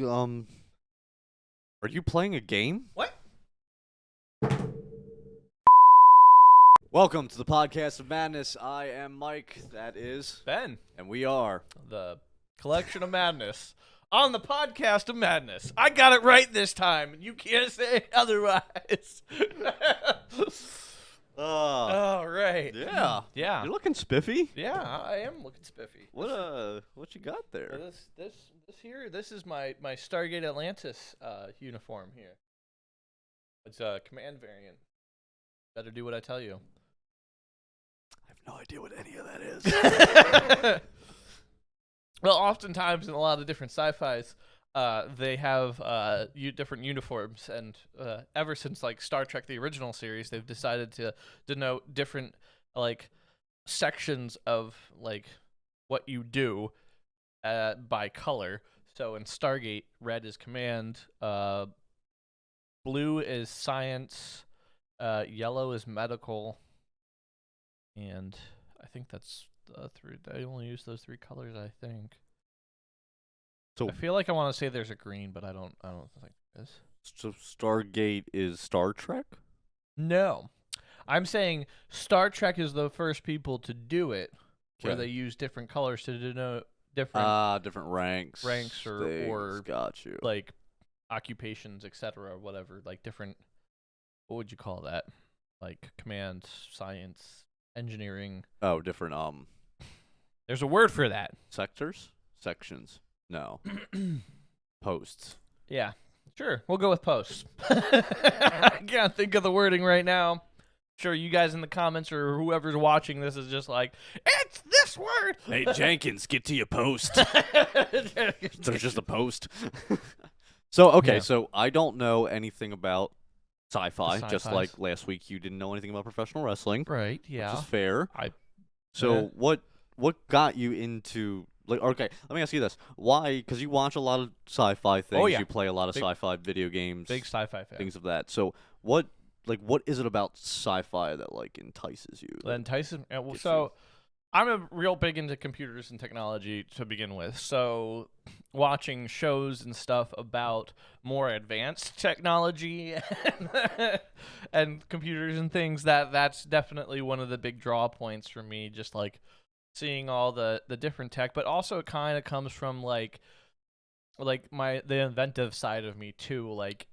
Are you playing a game? What? Welcome to the podcast of madness. I am Mike. That is Ben, and we are. the collection of madness on the podcast of madness. I got it right this time, and you can't say otherwise. All right. Yeah. Yeah. You're looking spiffy. Yeah, I am looking spiffy. What you got there? This is my Stargate Atlantis uniform here. It's a command variant. Better do what I tell you. I have no idea what any of that is. Well, oftentimes in a lot of different sci-fis, they have different uniforms, and ever since like Star Trek the original series, they've decided to denote different like sections of like what you do by color. So in Stargate, red is command, blue is science, yellow is medical, and I think that's three. They only use those three colors, I think. So I feel like I want to say there's a green, but I don't think it is. So Stargate is Star Trek? No, I'm saying Star Trek is the first people to do it, where Okay. they use different colors to denote different Different ranks. or things. Got you. like occupations, etc., or whatever. Like different. What would you call that? Like command, science, engineering. Oh, different There's a word for that. sectors? Sections. No. Posts. Yeah, sure. We'll go with posts. I can't think of the wording right now. Sure, you guys in the comments or whoever's watching this is just like, it's this word. Hey, Jenkins, get to your post. There's just a post. So, okay, Yeah. so I don't know anything about sci-fi, The just sci-fis. like last week you didn't know anything about professional wrestling, Right, which yeah. is fair. I- So what got you into, like, okay, let me ask you this. Why, because you watch a lot of sci-fi things, Oh, yeah. you play a lot of Big- sci-fi video games, Big sci-fi fan. things of that. So what is it about sci-fi that, like, entices you? Then Tyson. Well, Gets so I'm a real big into computers and technology to begin with. So watching shows and stuff about more advanced technology and computers and things, that's definitely one of the big draw points for me. Just like seeing all the different tech, but also it kind of comes from like the inventive side of me too. Like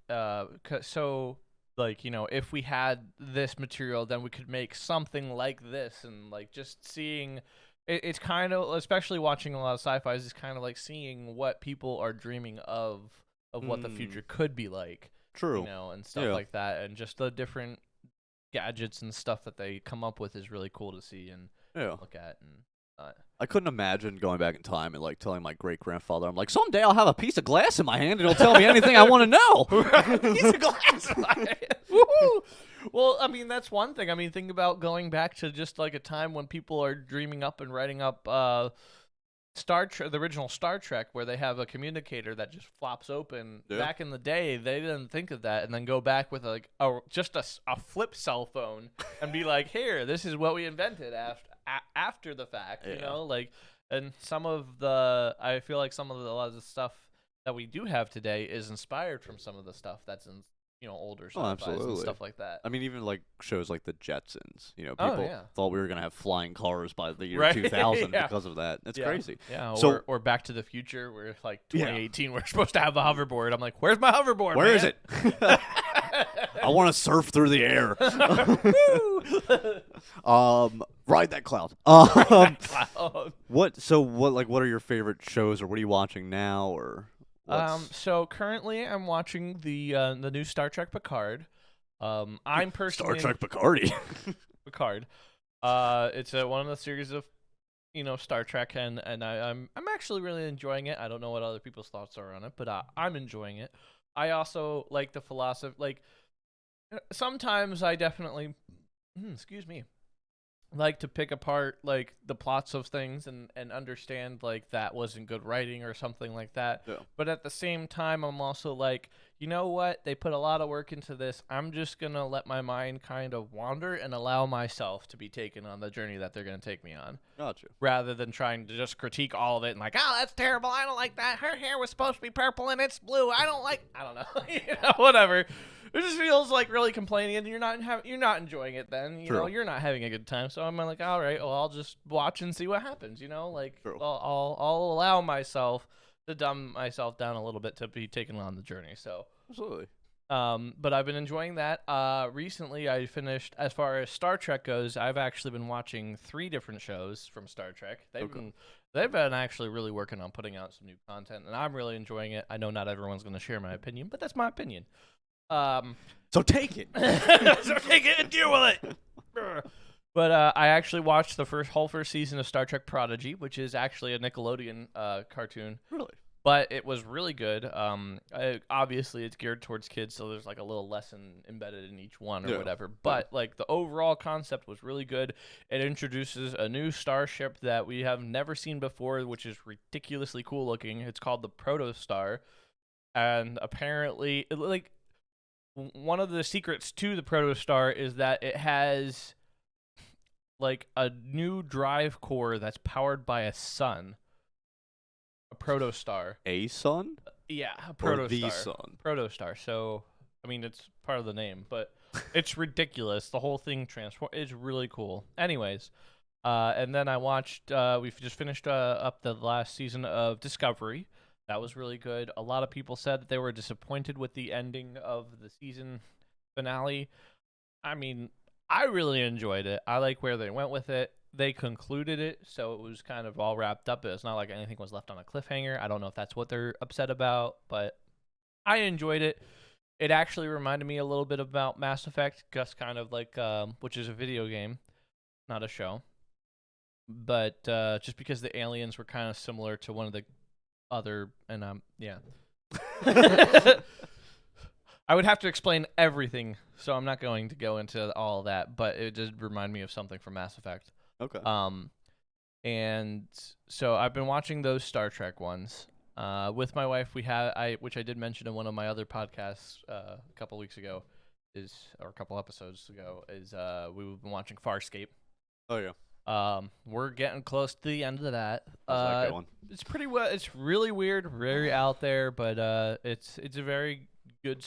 so. Like, you know, if we had this material, then we could make something like this. And, like, just seeing it's kind of, especially watching a lot of sci-fi, is kind of like seeing what people are dreaming of what the future could be like. True. You know, and stuff Yeah. like that. And just the different gadgets and stuff that they come up with is really cool to see and Yeah. look at. And I couldn't imagine going back in time and, like, telling my great-grandfather, I'm like, someday I'll have a piece of glass in my hand and it'll tell me anything I want to know. Piece of glass. Woohoo! Well, I mean, that's one thing. I mean, think about going back to just like a time when people are dreaming up and writing up the original Star Trek, where they have a communicator that just flops open. Yeah. Back in the day, they didn't think of that, and then go back with like just a flip cell phone and be like, "Here, this is what we invented after the fact." You Yeah. know, like, and I feel like a lot of the stuff that we do have today is inspired from some of the stuff that's in older sci-fis and absolutely. stuff like that. I mean, even, like, shows like the Jetsons. You know, Oh, people yeah. thought we were going to have flying cars by the year Right. 2000 Yeah. because of that. That's Yeah. crazy. Yeah, So- or Back to the Future, where like Yeah. 2018, we're supposed to have a hoverboard. I'm like, where's my hoverboard? Where is man? it? I want to surf through the air. Ride that cloud. Cloud. What are your favorite shows, or what are you watching now, or what's... So currently, I'm watching the new Star Trek Picard. I'm personally Star Trek Picardy. Picard. It's one of the series of Star Trek, and I'm actually really enjoying it. I don't know what other people's thoughts are on it, but I'm enjoying it. I also like the philosophy. Like sometimes I definitely, excuse me, like to pick apart like the plots of things and understand like that wasn't good writing or something like that. Yeah. But at the same time, I'm also like, you know what? They put a lot of work into this. I'm just going to let my mind kind of wander and allow myself to be taken on the journey that they're going to take me on. Gotcha. Rather than trying to just critique all of it and like, oh, that's terrible. I don't like that. Her hair was supposed to be purple and it's blue. I don't know. Whatever. It just feels like really complaining, and you're not enjoying it. Then you're not having a good time. So I'm like, all right, well, I'll just watch and see what happens. Like I'll allow myself to dumb myself down a little bit to be taken on the journey. So Absolutely. but I've been enjoying that. Recently I finished, as far as Star Trek goes, I've actually been watching 3 different shows from Star Trek. They've been actually really working on putting out some new content, and I'm really enjoying it. I know not everyone's going to share my opinion, but that's my opinion. So take it. So take it and deal with it. But I actually watched the whole first season of Star Trek Prodigy, which is actually a Nickelodeon cartoon. Really? But it was really good. Obviously, it's geared towards kids, so there's like a little lesson embedded in each one or whatever. But like the overall concept was really good. It introduces a new starship that we have never seen before, which is ridiculously cool looking. It's called the Protostar, and apparently, one of the secrets to the Protostar is that it has like a new drive core that's powered by a sun. A protostar. A sun? Yeah, a Or protostar. the sun? Protostar. So, I mean, it's part of the name, but it's ridiculous. The whole thing it's really cool. Anyways, and then I watched, we've just finished up the last season of Discovery. That was really good. A lot of people said that they were disappointed with the ending of the season finale. I mean, I really enjoyed it. I like where they went with it. They concluded it, so it was kind of all wrapped up. It's not like anything was left on a cliffhanger. I don't know if that's what they're upset about, but I enjoyed it. It actually reminded me a little bit about Mass Effect, just kind of like, which is a video game, not a show. But just because the aliens were kind of similar to one of the other, and yeah. I would have to explain everything, so I'm not going to go into all of that, but it did remind me of something from Mass Effect. Okay. And so I've been watching those Star Trek ones. With my wife, which I did mention in one of my other podcasts a couple weeks ago, or a couple episodes ago, we've been watching Farscape. Oh yeah. We're getting close to the end of that. How's that going? It's pretty well. It's really weird, very out there, but it's a very good.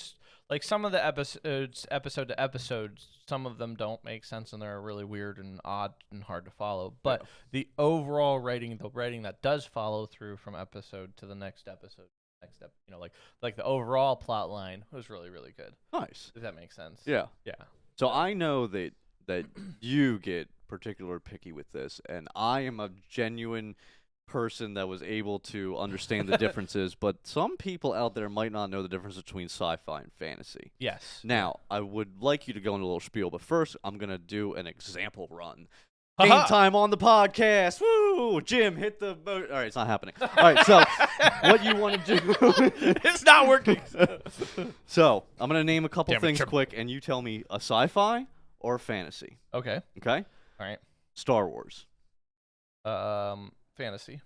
Like some of the episodes, episode to episode, some of them don't make sense and they're really weird and odd and hard to follow. But the overall writing, the writing that does follow through from episode to the next episode, like the overall plot line was really, really good. Nice. If that makes sense. Yeah. Yeah. So I know that you get particular picky with this, and I am a genuine person that was able to understand the differences, but some people out there might not know the difference between sci-fi and fantasy. Yes. Now, I would like you to go into a little spiel, but first, I'm going to do an example run. Game time on the podcast. Woo! Jim, hit the boat. All right, it's not happening. All right, so what you want to do... It's not working. So, I'm going to name a couple things quick, and you tell me a sci-fi or a fantasy. Okay. Okay? All right. Star Wars. Fantasy.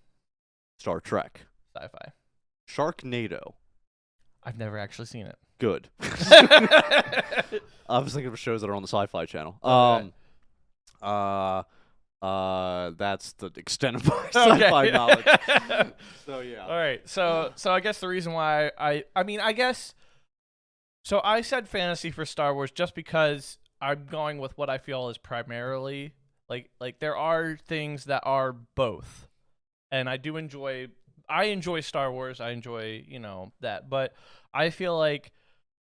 Star Trek. Sci-fi. Sharknado. I've never actually seen it. Good. I was thinking of shows that are on the Sci-Fi channel. That's the extent of my sci-fi knowledge. So yeah. All right. So I guess the reason why so I said fantasy for Star Wars just because I'm going with what I feel is primarily like there are things that are both. And I enjoy Star Wars. I enjoy, that. But I feel like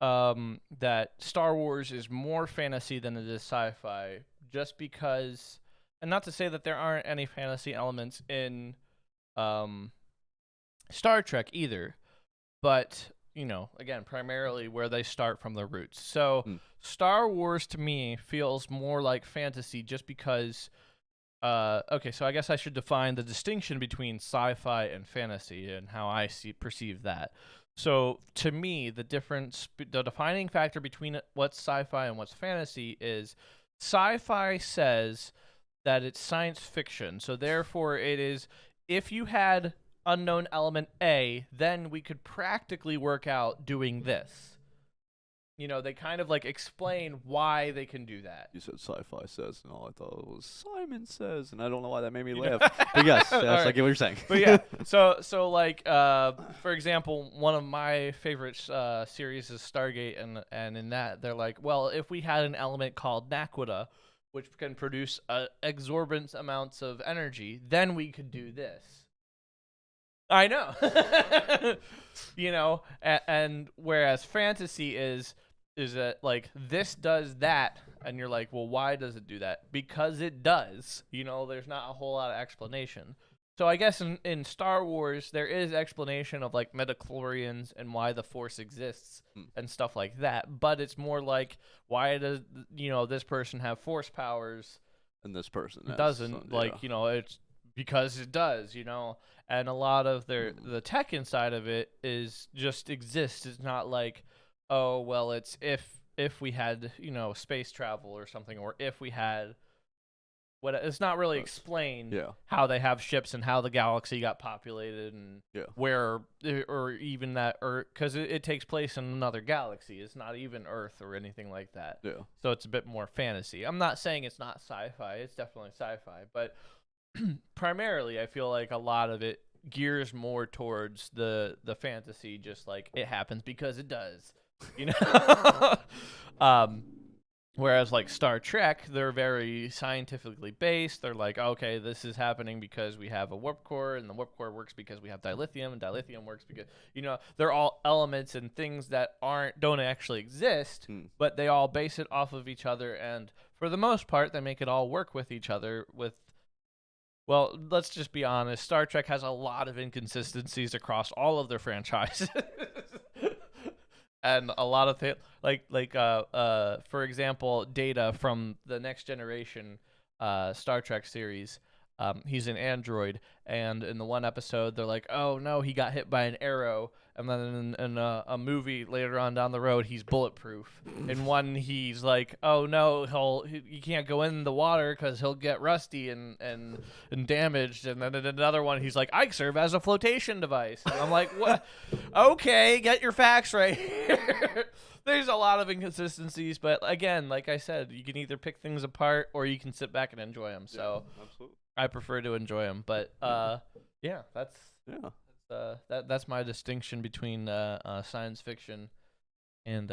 that Star Wars is more fantasy than it is sci-fi just because, and not to say that there aren't any fantasy elements in Star Trek either, but, again, primarily where they start from the roots. So Star Wars to me feels more like fantasy just because... okay, so I guess I should define the distinction between sci-fi and fantasy and how I perceive that. So, to me, the defining factor between what's sci-fi and what's fantasy is sci-fi says that it's science fiction. So, therefore, it is, if you had unknown element A, then we could practically work out doing this. You know, they kind of like explain why they can do that. You said Sci-Fi says, and all I thought it was Simon says, and I don't know why that made me You laugh. know? But yes, All I right. get what you're saying. But yeah, so like for example, one of my favorite series is Stargate, and in that they're like, well, if we had an element called Naquita, which can produce exorbitant amounts of energy, then we could do this. I know. You know, and whereas fantasy is that like this does that, and you're like, well, why does it do that? Because it does. You know, there's not a whole lot of explanation. So I guess in Star Wars there is explanation of like midichlorians and why the Force exists and stuff like that, but it's more like, why does, you know, this person have Force powers And this person doesn't, like, you know, it's because it does, you know. And a lot of the tech inside of it is just exists. It's not like, oh well, it's if we had, you know, space travel or something, or if we had what, it's not really explained how they have ships and how the galaxy got populated and where, or even that, or because it takes place in another galaxy. It's not even Earth or anything like that. So it's a bit more fantasy. I'm not saying it's not sci-fi. It's definitely sci-fi, but primarily I feel like a lot of it gears more towards the fantasy, just like it happens because it does, you know. Whereas like Star Trek, they're very scientifically based. They're like, okay, this is happening because we have a warp core, and the warp core works because we have dilithium, and dilithium works because, you know, they're all elements and things that don't actually exist, but they all base it off of each other, and for the most part they make it all work with each other with, well, let's just be honest, Star Trek has a lot of inconsistencies across all of their franchises. And a lot of things, for example, Data from the Next Generation Star Trek series, he's an android, and in the one episode, they're like, oh no, he got hit by an arrow, and then in a movie later on down the road, he's bulletproof. In one, he's like, oh no, you can't go in the water because he'll get rusty and damaged, and then in another one, he's like, I serve as a flotation device. And I'm like, what? Okay, get your facts right here. There's a lot of inconsistencies, but again, like I said, you can either pick things apart or you can sit back and enjoy them. So absolutely. I prefer to enjoy them, but that's my distinction between science fiction and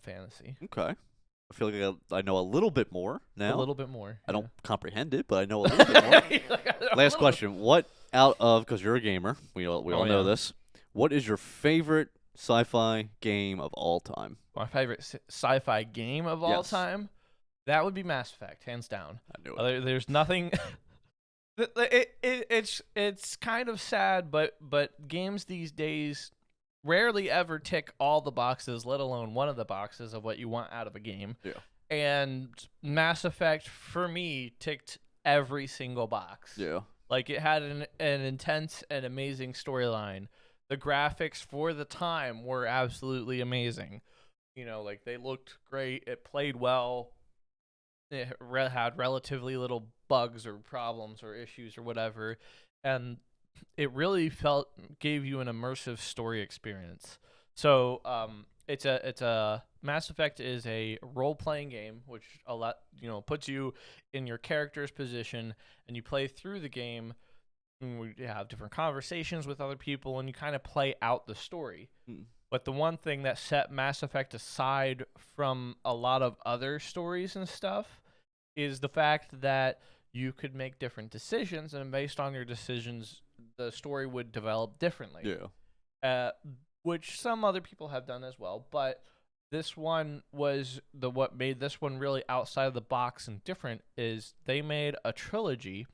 fantasy. Okay. I feel like I know a little bit more now. A little bit more. I don't comprehend it, but I know a little bit more. Last question. What out of, because you're a gamer, we all know this, what is your favorite sci-fi game of all time? My favorite sci-fi game of all time? That would be Mass Effect, hands down. I knew it. There's nothing. It's kind of sad, but games these days rarely ever tick all the boxes, let alone one of the boxes of what you want out of a game. Yeah. And Mass Effect, for me, ticked every single box. Yeah. Like, it had an intense and amazing storyline. The graphics for the time were absolutely amazing. You know, like, they looked great. It played well. It had relatively little bugs or problems or issues or whatever, and it really gave you an immersive story experience. So it's a Mass Effect is a role-playing game, which puts you in your character's position, and you play through the game. And we have different conversations with other people, and you kind of play out the story. But the one thing that set Mass Effect aside from a lot of other stories and stuff is the fact that you could make different decisions, and based on your decisions, the story would develop differently. Yeah. Which some other people have done as well, but this one was what made this one really outside of the box and different is they made a trilogy,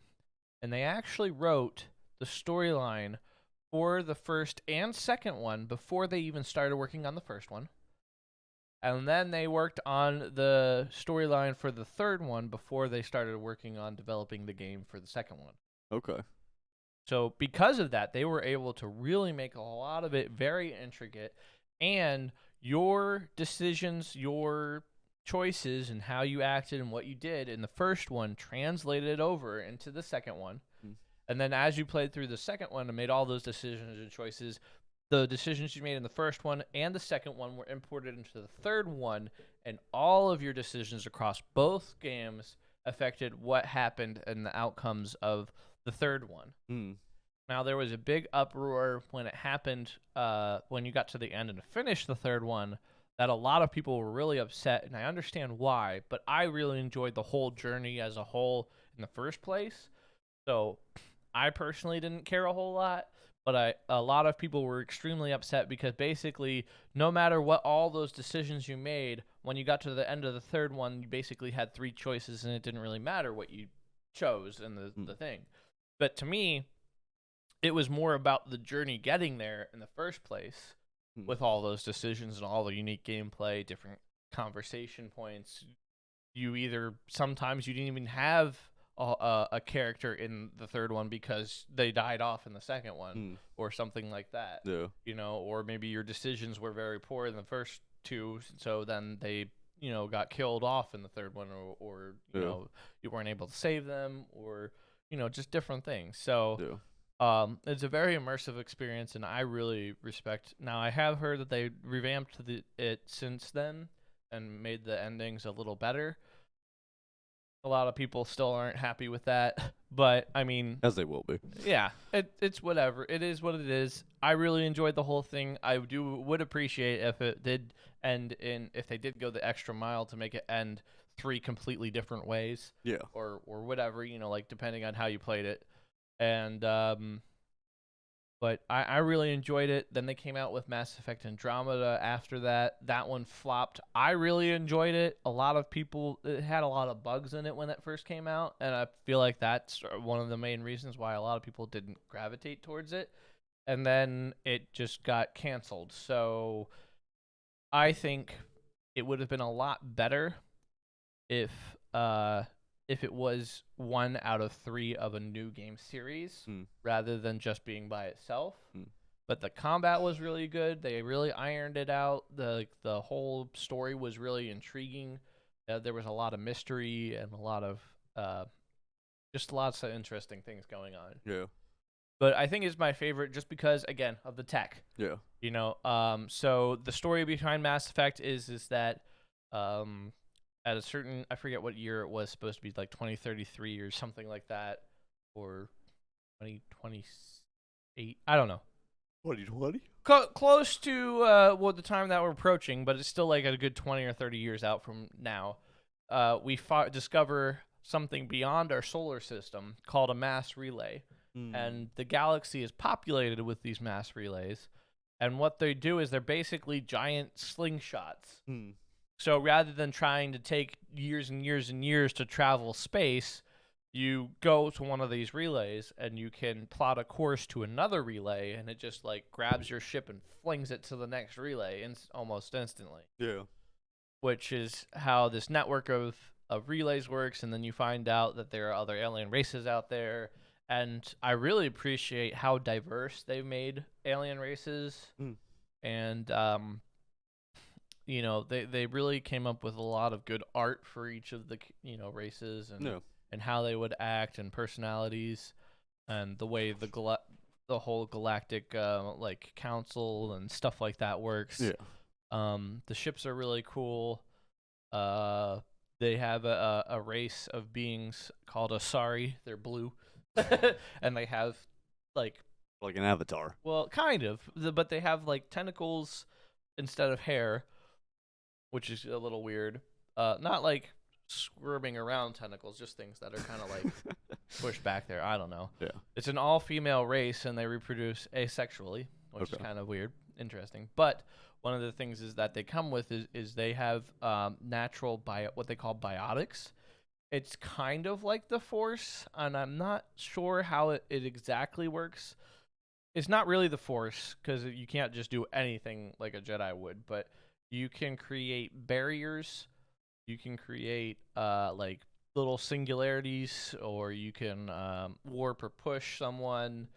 and they actually wrote the storyline for the first and second one before they even started working on the first one. And then they worked on the storyline for the third one before they started working on developing the game for the second one. Okay. So because of that, they were able to really make a lot of it very intricate, and your decisions, your choices, and how you acted and what you did in the first one translated over into the second one. And then as you played through the second one and made all those decisions and choices, the decisions you made in the first one and the second one were imported into the third one, and all of your decisions across both games affected what happened and the outcomes of the third one. Mm. Now, there was a big uproar when it happened, when you got to the end and finished the third one, that a lot of people were really upset, and I understand why, but I really enjoyed the whole journey as a whole in the first place. So I personally didn't care a whole lot, but a lot of people were extremely upset because basically, no matter what all those decisions you made, when you got to the end of the third one, you basically had three choices, and it didn't really matter what you chose in the thing. But to me, it was more about the journey getting there in the first place with all those decisions and all the unique gameplay, different conversation points. You either sometimes you didn't even have a character in the third one because they died off in the second one or something like that. Yeah. You know, or maybe your decisions were very poor in the first two, so then they, you know, got killed off in the third one, or you know, you weren't able to save them, or, you know, just different things. So it's a very immersive experience, and I really respect. Now, I have heard that they revamped it since then and made the endings a little better. A lot of people still aren't happy with that, but I mean, as they will be. Yeah, it's whatever. It is what it is. I really enjoyed the whole thing. I would appreciate if it did end if they did go the extra mile to make it end three completely different ways. Yeah. Or whatever, you know, like depending on how you played it. And but I really enjoyed it. Then they came out with Mass Effect Andromeda after that. That one flopped. I really enjoyed it. A lot of people, it had a lot of bugs in it when it first came out, and I feel like that's one of the main reasons why a lot of people didn't gravitate towards it. And then it just got canceled. So I think it would have been a lot better if it was 1 out of 3 of a new game series rather than just being by itself. But the combat was really good. They really ironed it out. The whole story was really intriguing. There was a lot of mystery and a lot of just lots of interesting things going on. Yeah. But I think it's my favorite just because, again, of the tech. Yeah. You know, so the story behind Mass Effect is that at a certain, I forget what year it was, supposed to be like 2033 or something like that, or 2028. I don't know. 2020? Close to the time that we're approaching, but it's still like a good 20 or 30 years out from now. We discover something beyond our solar system called a mass relay, and the galaxy is populated with these mass relays. And what they do is they're basically giant slingshots. So rather than trying to take years and years and years to travel space, you go to one of these relays and you can plot a course to another relay, and it just like grabs your ship and flings it to the next relay almost instantly. Yeah. Which is how this network of relays works, and then you find out that there are other alien races out there. And I really appreciate how diverse they've made alien races. And you know, they really came up with a lot of good art for each of the, you know, races and how they would act and personalities and the way the whole galactic like council and stuff like that works. Yeah. The ships are really cool. They have a race of beings called Asari. They're blue. And they have like an avatar. Well, kind of, but they have like tentacles instead of hair, which is a little weird. Not like squirming around tentacles, just things that are kind of like pushed back there. I don't know. Yeah. It's an all-female race, and they reproduce asexually, which is kind of weird, interesting. But one of the things is that they come with is they have natural what they call biotics. It's kind of like the Force, and I'm not sure how it exactly works. It's not really the Force, because you can't just do anything like a Jedi would, but you can create barriers, you can create like little singularities, or you can warp or push someone,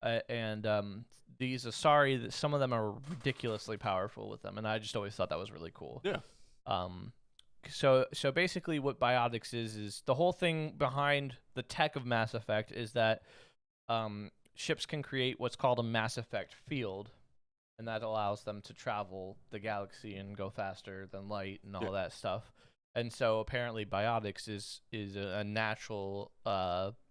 and these Asari, some of them are ridiculously powerful with them, and I just always thought that was really cool. Yeah. So basically what biotics is the whole thing behind the tech of Mass Effect is that ships can create what's called a mass effect field, and that allows them to travel the galaxy and go faster than light and all that stuff. And so apparently biotics is a natural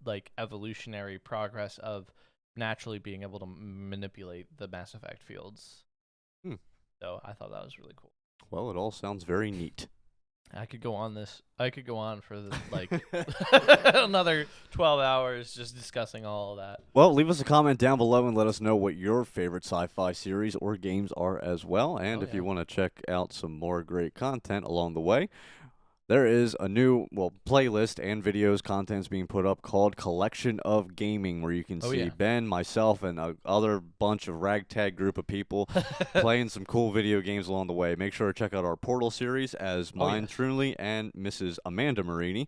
like evolutionary progress of naturally being able to manipulate the mass effect fields. So I thought that was really cool. Well, it all sounds very neat. I could go on for like another 12 hours just discussing all of that. Well, leave us a comment down below and let us know what your favorite sci-fi series or games are as well. And if you want to check out some more great content along the way, there is a new, playlist and videos contents being put up called Collection of Gaming, where you can see Ben, myself, and a other bunch of ragtag group of people playing some cool video games along the way. Make sure to check out our Portal series as mine truly and Mrs. Amanda Marini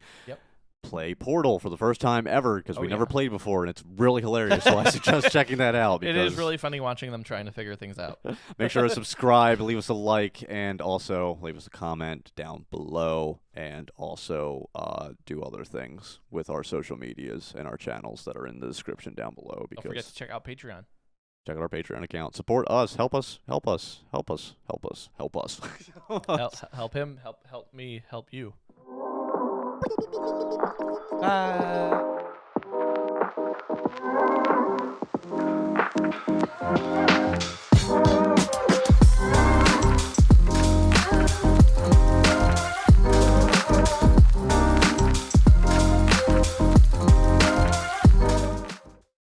play Portal for the first time ever, because we never played before, and it's really hilarious, so I suggest checking that out. It is really funny watching them trying to figure things out. Make sure to subscribe, leave us a like, and also leave us a comment down below, and also do other things with our social medias and our channels that are in the description down below. Don't forget to check out Patreon. Check out our Patreon account. Support us. Help us. Help us. Help us. Help us. Help us. help him. Help me. Help you. Bye.